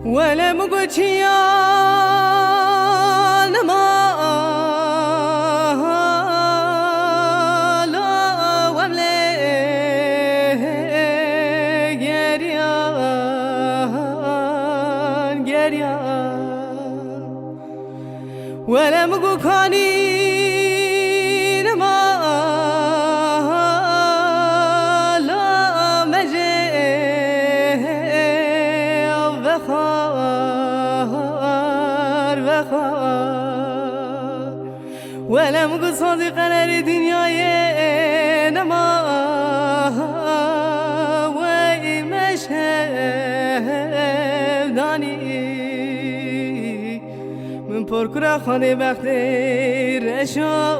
ولا مقوتيان ما لا وملي جريان ولا مقوكاني ما لا مجي ولا مقصودي قرار دنياي نما ومشهد داني من پرکرا خانه بختی رشا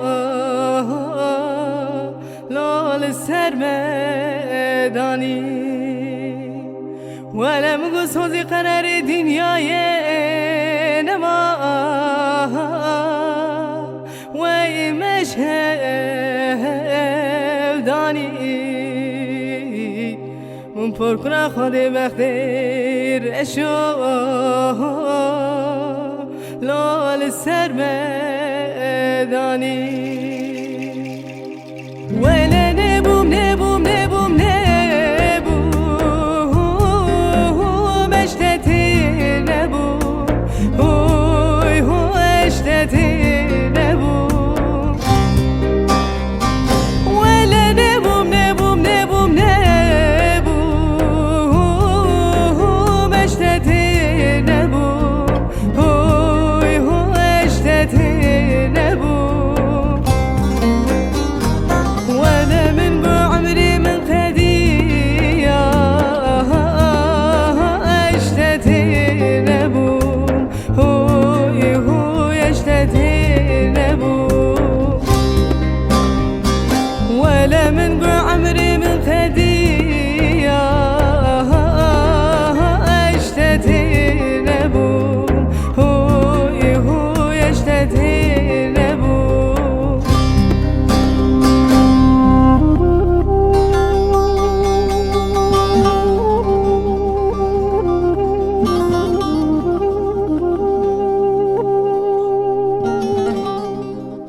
لال سر مدانی ولا مقصودي قرار دنياي نما مشهد دانی من پرکرا خود بخیر اشو لال سر مدانی ولی نبوم نبوم نبوم نبوم اشتتی نبوم هوی هو اشتتی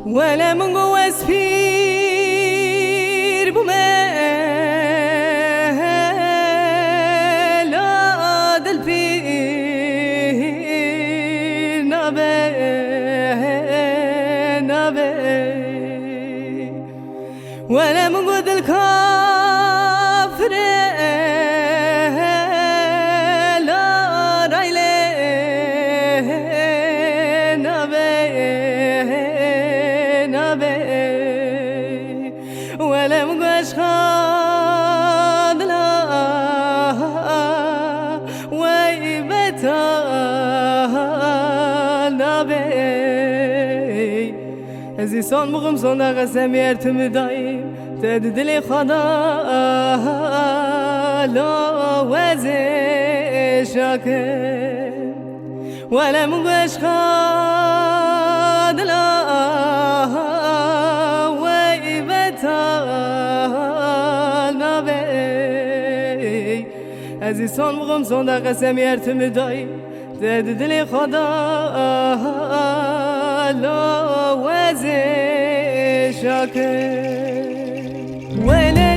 ولا من قوة سفير لا دلفين نبي ولا من قوة الكافر لا رايلي ولا مقاش خاد لا ويبتا نبي ازي صون مغم صون غسم يرتم دايم تددلي خدا لا وزي شاكر ولا مقاش خاد لا ازی سان مغم سان در قسم یرتم دایی دد دل خدا لا وزی شاکر ولی